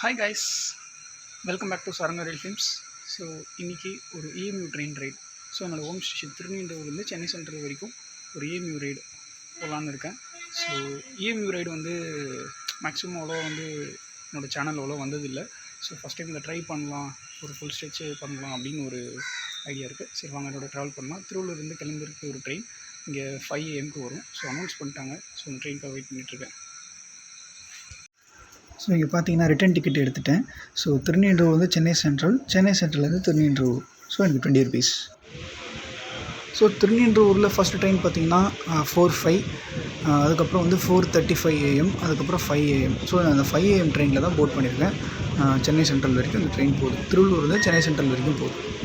Hi guys, welcome back to Saranga Rail Films. So இன்றைக்கி ஒரு EMU train ride. So என்னோடய home station திருநீண்டூர்லேருந்து Chennai Central வரைக்கும் ஒரு இஎம்யூ ரைடு போகலான்னு இருக்கேன். ஸோ இஎம்யூ ரைடு மேக்ஸிமம் அவ்வளோ என்னோடய சேனல் அவ்வளோ வந்ததில்லை. ஸோ ஃபஸ்ட் டைம் இதை ட்ரை பண்ணலாம், ஒரு ஃபுல் ஸ்ட்ரெச்சு பண்ணலாம் அப்படின்னு ஒரு ஐடியா இருக்குது. சரி வாங்க என்னோட ட்ராவல் பண்ணலாம். திருவள்ளூர்லேருந்து கிளம்பிருக்கு ஒரு ட்ரெயின் இங்கே 5 AM வரும். ஸோ அனௌன்ஸ் பண்ணிட்டாங்க. ஸோ அந்த ட்ரெயினுக்காக வெயிட் பண்ணிகிட்ருக்கேன். ஸோ இங்கே பார்த்தீங்கன்னா ரிட்டன் டிக்கெட் எடுத்துட்டேன். ஸோ திருநீண்டூர் சென்னை சென்ட்ரல்லேருந்து திருநீண்டூர். ஸோ எனக்கு 20 rupees. ஸோ திருநீண்டூரில் ஃபஸ்ட்டு ட்ரெயின் பார்த்தீங்கன்னா 4:05, அதுக்கப்புறம் 4:35 AM, அதுக்கப்புறம் 5 AM. ஸோ அந்த 5 AM ட்ரெயினில் தான் போட் பண்ணியிருக்கேன். சென்னை சென்ட்ரல் வரைக்கும் இந்த ட்ரெயின் போகுது. திருவள்ளூர்லேருந்து சென்னை சென்ட்ரல் வரைக்கும் போகுது.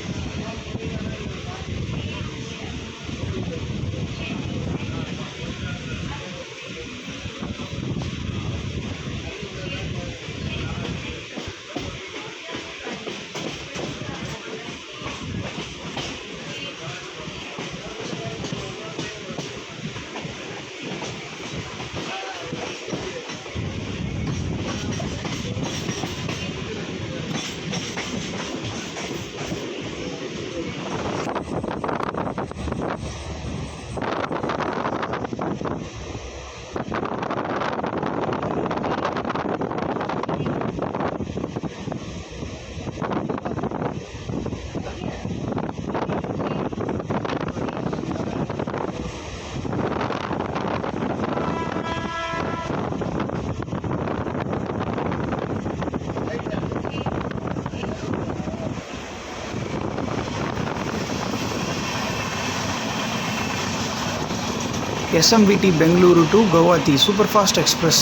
SMBT Bengaluru to Guwahati super fast express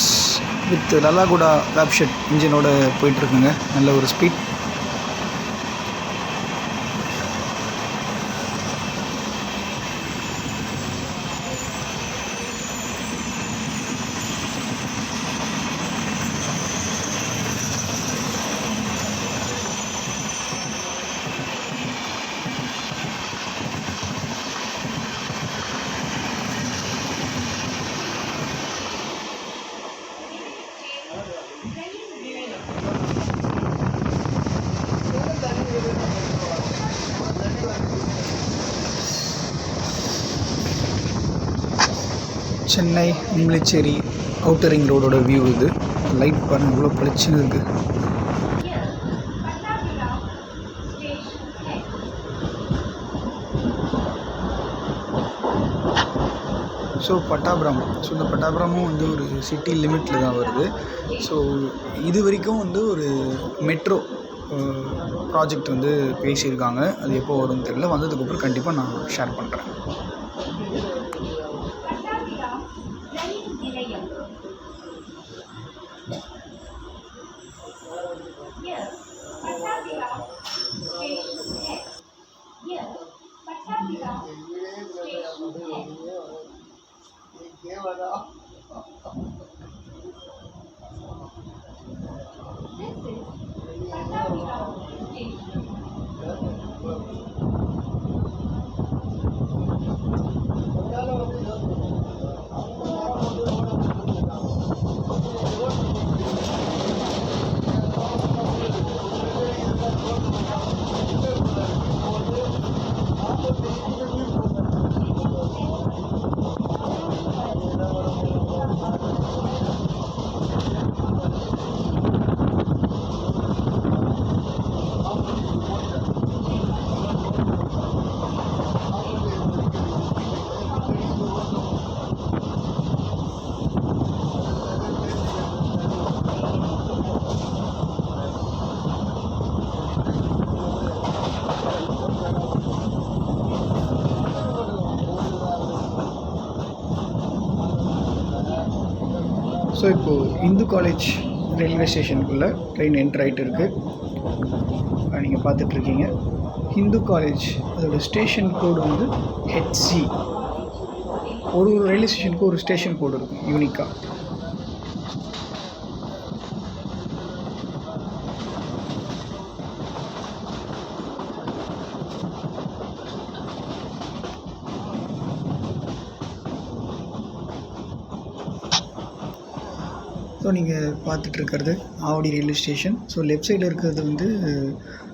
with Lallaguda WAP shed இன்ஜினோட போயிட்டுருக்குங்க. நல்ல ஒரு speed. Chennai Nemilichery outer ring ரோடோட வியூ இது. லைட் பாருங்கள் இவ்வளோ பளிச்சுன்னு இருக்குது. ஸோ பட்டாபுரம். ஸோ இந்த பட்டாபுரமும் ஒரு சிட்டி லிமிட்டில் தான் வருது. ஸோ இது வரைக்கும் ஒரு மெட்ரோ ப்ராஜெக்ட் பேசியிருக்காங்க. அது எப்போ வரும்னு தெரியல. வந்ததுக்கப்புறம் கண்டிப்பாக நான் ஷேர் பண்ணுறேன். ஸோ இப்போது இந்து காலேஜ் ரயில்வே ஸ்டேஷனுக்குள்ளே ட்ரெயின் என்ட்ரு ஆகிட்டு இருக்குது. நீங்கள் பார்த்துட்ருக்கீங்க ஹிந்து காலேஜ். அதோடய ஸ்டேஷன் கோடு HC. ஒரு ரயில்வே ஸ்டேஷனுக்கு ஒரு ஸ்டேஷன் கோடு இருக்கும் யூனிக்காக. ஸோ நீங்கள் பார்த்துட்ருக்கிறது Avadi railway station. So left சைடில் இருக்கிறது வந்து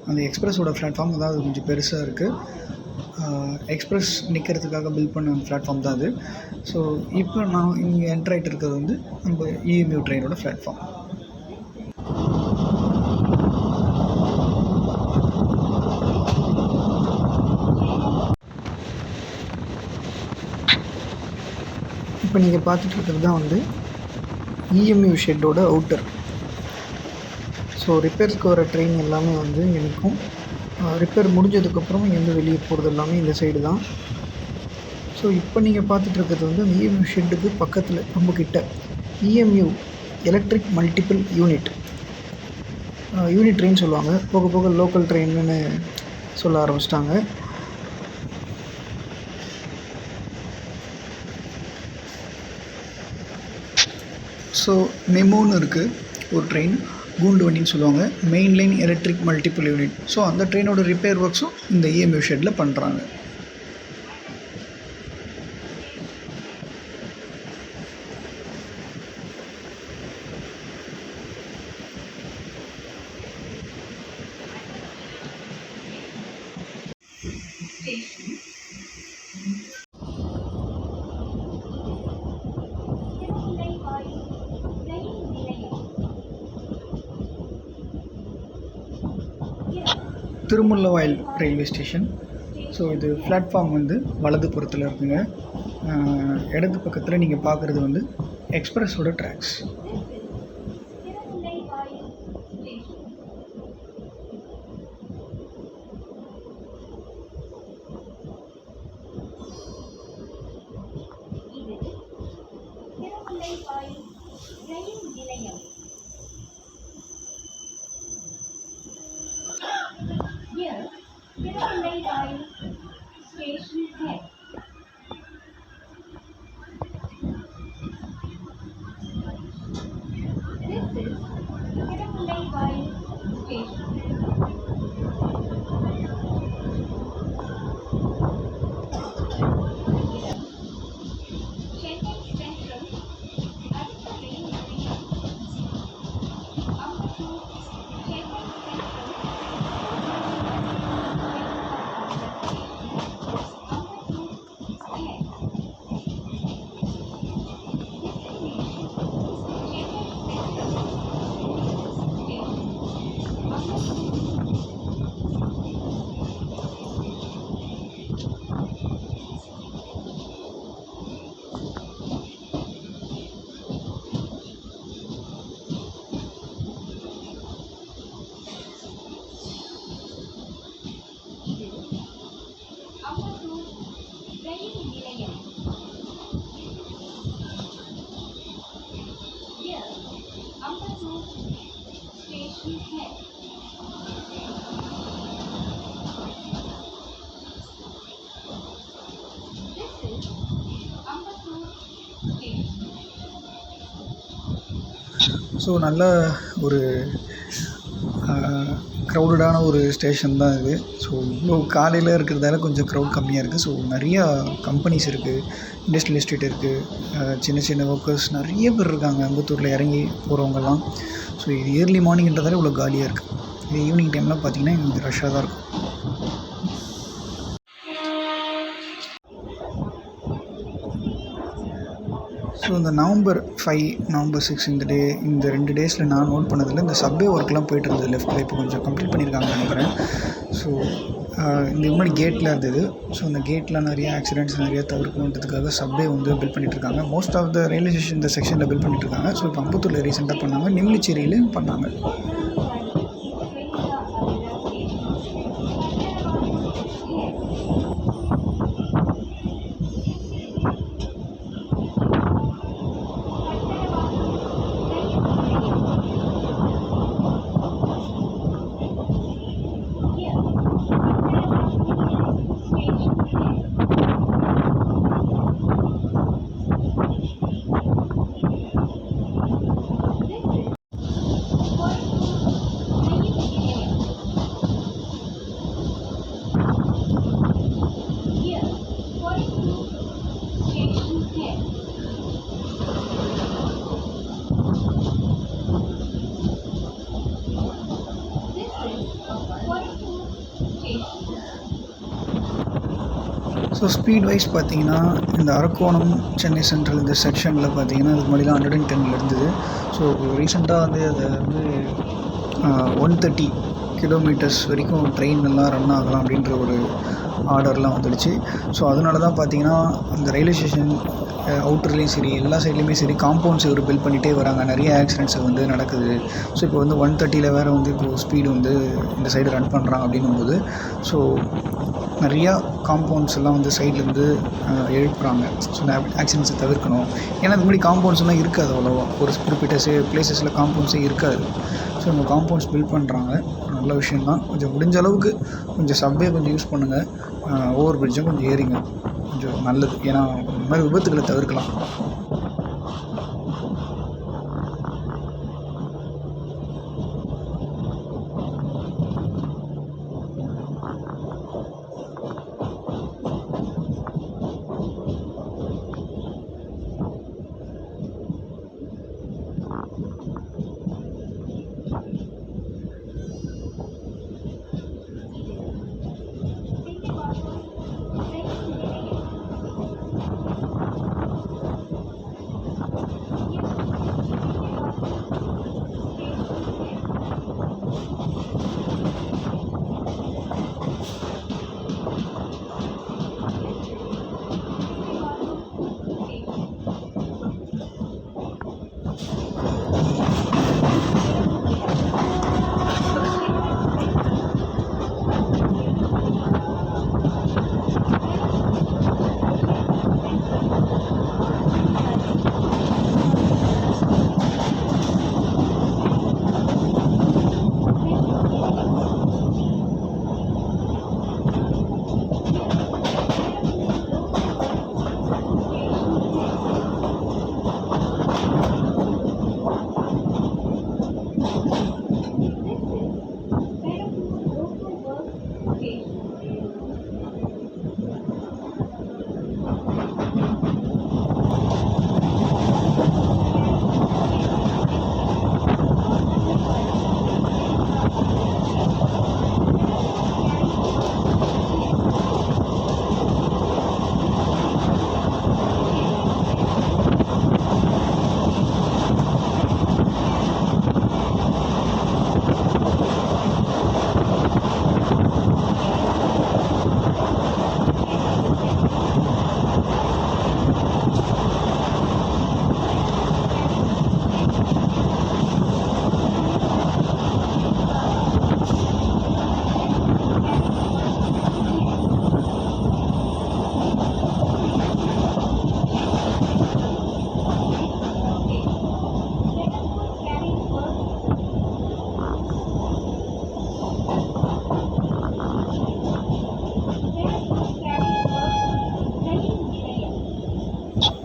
அந்த எக்ஸ்பிரஸோட பிளாட்ஃபார்ம். அதாவது கொஞ்சம் பெருசாக இருக்குது. எக்ஸ்பிரஸ் நிற்கிறதுக்காக பில்ட் பண்ண அந்த பிளாட்ஃபார்ம் தான் அது. ஸோ இப்போ நான் இங்கே என்ட்ரு ஆகிட்டு இருக்கிறது வந்து நம்ம இஎம்யூ ட்ரெயினோட பிளாட்ஃபார்ம். இப்போ நீங்கள் பார்த்துட்ருக்கிறது தான் வந்து இஎம்யூ ஷெட்டோட அவுட்டர். ஸோ ரிப்பேர்ஸ்க்கு வர ட்ரெயின் எல்லாமே வந்து இங்கே நிற்கும். ரிப்பேர் முடிஞ்சதுக்கப்புறம் இங்கேருந்து வெளியே போகிறது எல்லாமே இந்த சைடு தான். ஸோ இப்போ நீங்கள் பார்த்துட்ருக்கிறது வந்து அந்த இஎம்யூ ஷெட்டுக்கு பக்கத்தில் ரொம்ப கிட்ட EMU electric multiple unit train சொல்லுவாங்க. போக போக லோக்கல் ட்ரெயின்னு சொல்ல ஆரம்பிச்சிட்டாங்க. ஸோ மெமோன்னு இருக்குது ஒரு ட்ரெயின், கூண்டு வண்டின்னு சொல்லுவாங்க, main line electric multiple unit. So அந்த ட்ரெயினோட ரிப்பேர் ஒர்க்ஸும் இந்த இஎம்யூ ஷெட்டில் பண்ணுறாங்க. திருமுல்லவாயில் ரயில்வே ஸ்டேஷன். ஸோ இது பிளாட்ஃபார்ம் வந்து வலது புறத்தில் இருக்குங்க. இடது பக்கத்தில் நீங்கள் பார்க்குறது வந்து எக்ஸ்பிரஸோட ட்ராக்ஸ். ஸோ நல்ல ஒரு க்ரௌடடான ஒரு ஸ்டேஷன் தான் இது. ஸோ இவ்வளோ காலையில் இருக்கிறதால கொஞ்சம் க்ரௌட் கம்மியாக இருக்குது. ஸோ நிறையா கம்பெனிஸ் இருக்குது, இண்டஸ்ட்ரியல் எஸ்டேட் இருக்குது, சின்ன சின்ன ஒர்க்கர்ஸ் நிறைய பேர் இருக்காங்க அம்பத்தூரில் இறங்கி போகிறவங்கெல்லாம். ஸோ இது ஏர்லி மார்னிங்ன்றதால இவ்வளோ காலியாக இருக்குது. இது ஈவினிங் டைம்லாம் பார்த்திங்கன்னா இங்கே ரஷ்ஷாக தான் இருக்கும். ஸோ இந்த November 5, November 6 இந்த 2 டேஸில் நான் நோட் பண்ணதில் இந்த சப்வே ஒர்க்லாம் போயிட்டு இருந்தது லெஃப்ட்டில். இப்போ கொஞ்சம் கம்ப்ளீட் பண்ணியிருக்காங்கன்னு நினைக்கிறேன். ஸோ இந்த முன்னாடி கேட்டில் இருந்தது. ஸோ அந்த கேட்லாம் நிறைய ஆக்சிடென்ட்ஸ் நிறைய தவிர்க்கணுன்றதுக்காக சப்வே வந்து பில்ட் பண்ணிகிட்ருக்காங்க. Most of the railway station இந்த செக்ஷனில் பில்ட் பண்ணிகிட்ருக்காங்க. ஸோ இப்போ அம்பத்தூரில் ரீசெண்டாக பண்ணாங்க, நெம்லிச்சேரியிலையும் பண்ணாங்க. ஸோ ஸ்பீட் வைஸ் பார்த்தீங்கன்னா இந்த அரக்கோணம் சென்னை சென்ட்ரல் இந்த செக்ஷனில் பார்த்தீங்கன்னா அதுக்கு முன்னாடிலாம் 110 இருந்தது. ஸோ ரீசெண்டாக வந்து அதை வந்து 130 கிலோமீட்டர்ஸ் வரைக்கும் ட்ரெயின் எல்லாம் ரன் ஆகலாம் அப்படின்ற ஒரு ஆர்டர்லாம் வந்துடுச்சு. ஸோ அதனால தான் பார்த்தீங்கன்னா அந்த ரயில்வே ஸ்டேஷன் அவுட்டர்லேயும் சரி எல்லா சைட்லேயுமே சரி காம்பவுண்ட்ஸ் இவர் பில்ட் பண்ணிகிட்டே வராங்க. நிறைய ஆக்சிடென்ட்ஸ் வந்து நடக்குது. ஸோ இப்போ வந்து 130ல் வேறு வந்து இப்போது ஸ்பீடு வந்து இந்த சைடு ரன் பண்ணுறாங்க அப்படின்னும்போது ஸோ நிறையா காம்பவுண்ட்ஸ் எல்லாம் வந்து சைட்லேருந்து எழுப்புறாங்க. ஸோ ஆக்சிடென்ட்ஸை தவிர்க்கணும். ஏன்னா அது முன்னாடி காம்பவுண்ட்ஸ்லாம் இருக்காது அவ்வளோவா. ஒரு குறிப்பிட்ட பிளேசஸில் காம்பவுண்ட்ஸே இருக்காது. ஸோ இந்த காம்பவுண்ட்ஸ் பில்ட் பண்ணுறாங்க. நல்ல விஷயந்தான். கொஞ்சம் முடிஞ்ச அளவுக்கு கொஞ்சம் சப்வே கொஞ்சம் யூஸ் பண்ணுங்கள். ஓவர் பிரிட்ஜும் கொஞ்சம் ஏறிங்க. கொஞ்சம் நல்லது. ஏன்னா இந்த மாதிரி விபத்துக்களை தவிர்க்கலாம்.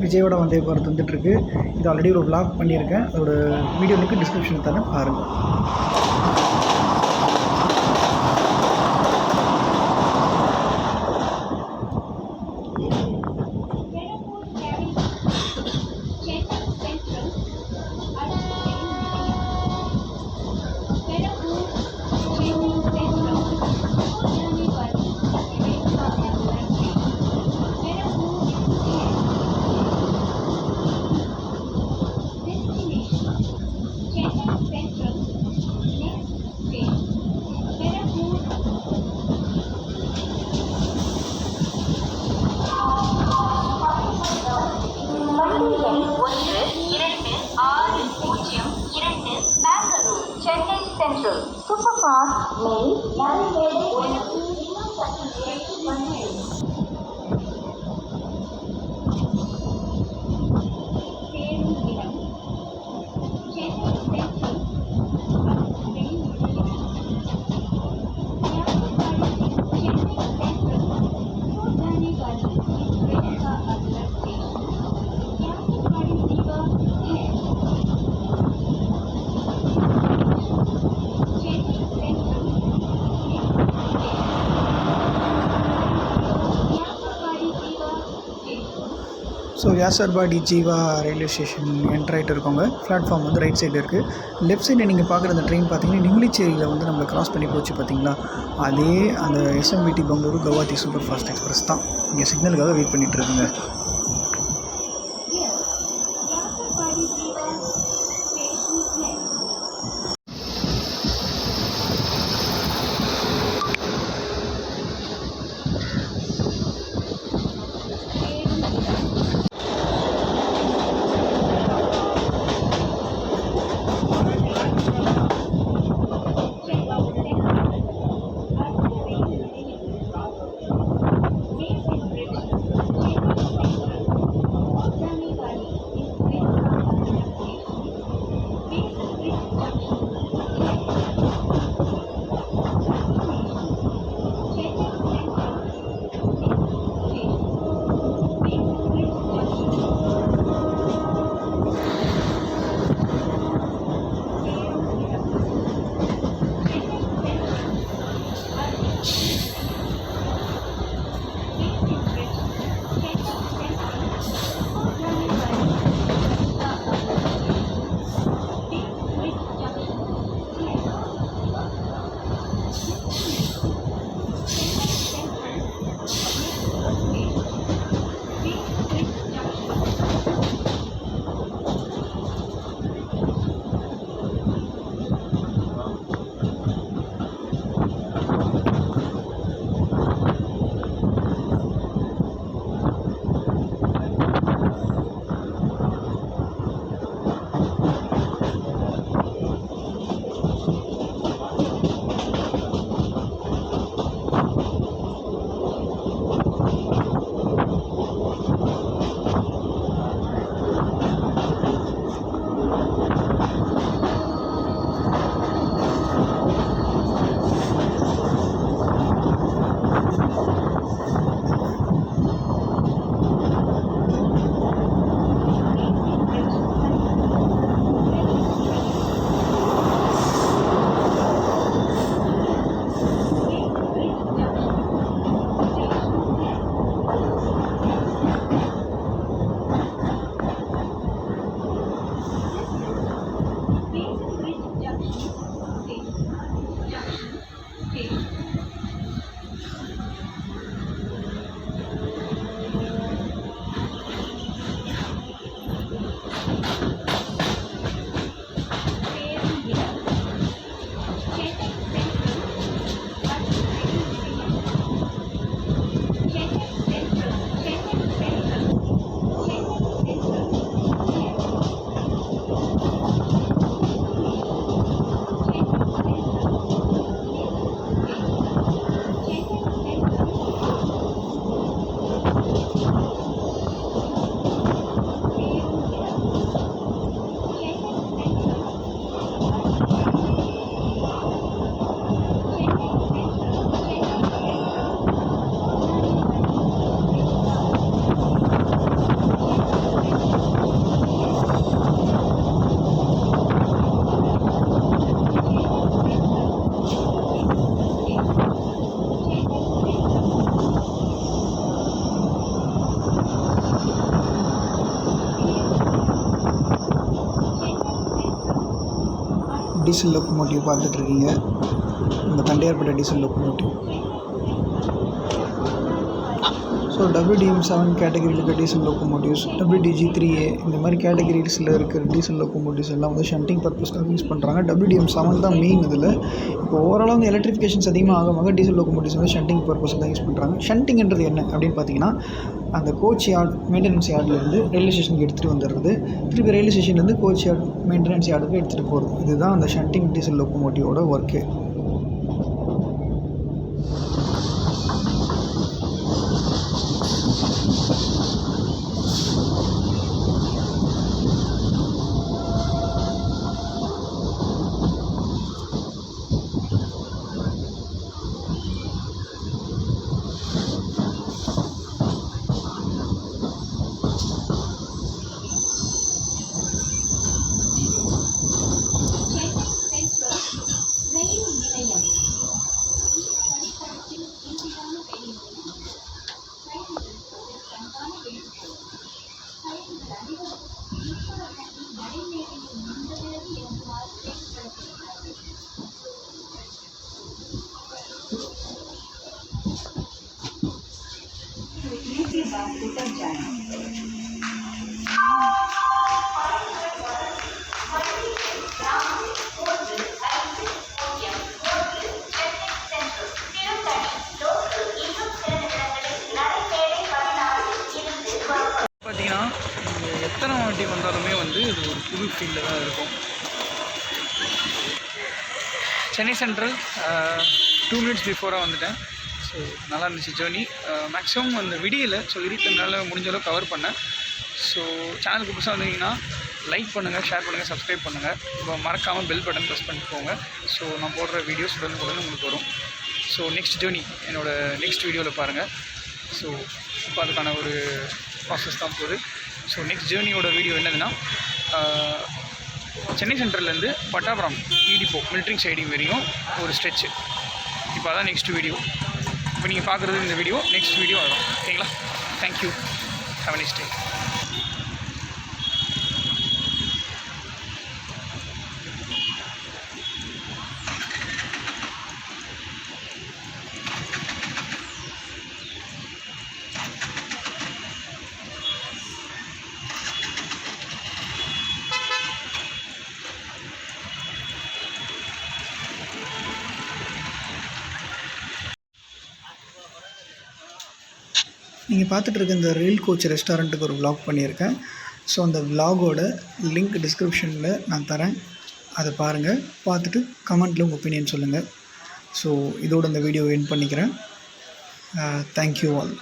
விஜயோட வந்தே பாரத் வந்துட்டுருக்கு. இது ஆல்ரெடி ஒரு vlog பண்ணியிருக்கேன். அதோட வீடியோ லிங்க் டிஸ்கிரிப்ஷனில் தரேன், பாருங்கள். Central Superfast Mail so Vyasarpadi Jeeva railway station enter ஆகிட்டு இருக்கோங்க. பிளாட்ஃபார்ம் வந்து ரைட் சைடு இருக்குது. லெஃப்ட் சைடில் நீங்கள் பார்க்குற அந்த ட்ரெயின் பார்த்தீங்கன்னா நிமிலிச்சேரியில் வந்து நம்மளை கிராஸ் பண்ணி போச்சு பார்த்தீங்களா, அதே அந்த SMPT Bengaluru Guwahati super fast express தான் இங்கே சிக்னலுக்காக வெயிட் பண்ணிகிட்டு இருக்குங்க. டீசல் லோக்கோமோட்டிவ் பார்த்துட்ருக்கீங்க. நம்ம Tondiarpet diesel locomotive. So WDM7 கேட்டகரியில் இருக்க டீசல் லோக்கோமோட்டிவ்ஸ், WDG3A இந்த மாதிரி கேட்டகரிஸில் இருக்கிற டீசல் லோக்கோமோட்டிவ்ஸ் எல்லாம் வந்து ஷண்டிங் பர்பஸ்க்காக யூஸ் பண்ணுறாங்க. WDM7 தான் மெயின் இதில். இப்போ ஓவராலாக வந்து எலக்ட்ரிஃபிகேஷன்ஸ் அதிகமாக ஆக டீசல் லோக்கோமோட்டிவ்ஸ் வந்து ஷண்டிங் பர்பஸ் தான் யூஸ் பண்ணுறாங்க. ஷண்டிங்கிறது என்ன அப்படின்னு பார்த்தீங்கன்னா, அந்த கோச் யார்டு மெயின்டெனன்ஸ் யார்ட்லேருந்து ரயில்வே ஸ்டேஷனுக்கு எடுத்துகிட்டு வந்துடுறது, திருப்பி ரயில்வே ஸ்டேஷன்லேருந்து கோச் யார்டு மெயின்டெனன்ஸ் யார்டுக்கு எடுத்துகிட்டு போகிறது. இதுதான் அந்த ஷண்டிங் டீசல் லோக்கோமோட்டிவோட ஒர்க்கு. Rail to Tanjana. பார்த்தீங்கன்னா நீங்கள் எத்தனை வாட்டி வந்தாலுமே வந்து இது ஒரு புது ஃபீல்டில் தான் இருக்கும். சென்னை சென்ட்ரல் 2 minutes பிஃபோராக வந்துட்டேன். ஸோ நல்லா இருந்துச்சு ஜேர்னி. மேக்ஸிமம் அந்த விடியலை ஸோ இருட்டனால முடிஞ்ச அளவு கவர் பண்ணேன். ஸோ சேனலுக்கு புதுசாக வந்தீங்கன்னா லைக் பண்ணுங்கள், ஷேர் பண்ணுங்கள், சப்ஸ்கிரைப் பண்ணுங்கள். இப்போ மறக்காமல் பெல் பட்டன் ப்ரெஸ் பண்ணிட்டு போங்க. ஸோ நான் போடுற வீடியோஸ் உடனுக்குடன் உங்களுக்கு வரும். ஸோ நெக்ஸ்ட் ஜேர்னி என்னோடய நெக்ஸ்ட் வீடியோவில் பாருங்கள். ஸோ இப்போ அதுக்கான ஒரு ப்ராசஸ் தான் போகுது. ஸோ நெக்ஸ்ட் ஜேர்னியோட வீடியோ என்னதுன்னா சென்னை சென்ட்ரல்லேருந்து பட்டாபுரம் டிப்போ மிலிட்ரி சைடிங் வரையும் ஒரு ஸ்ட்ரெச்சு. இப்போ அதான் நெக்ஸ்ட் வீடியோ. இப்போ நீங்கள் பார்க்குறது இந்த வீடியோ நெக்ஸ்ட் வீடியோ வரும். ஓகேங்களா? Thank you. Have a nice day. நீங்கள் பார்த்துட்டு இருக்க இந்த ரயில் கோச் ரெஸ்டாரண்ட்டுக்கு ஒரு vlog பண்ணியிருக்கேன். ஸோ அந்த vlogோட லிங்க் டிஸ்கிரிப்ஷனில் நான் தரேன். அதை பாருங்கள். பார்த்துட்டு கமெண்ட்டில் உங்கள் ஒப்பீனியன் சொல்லுங்கள். ஸோ இதோட இந்த வீடியோ எண்ட் பண்ணிக்கிறேன். Thank you all.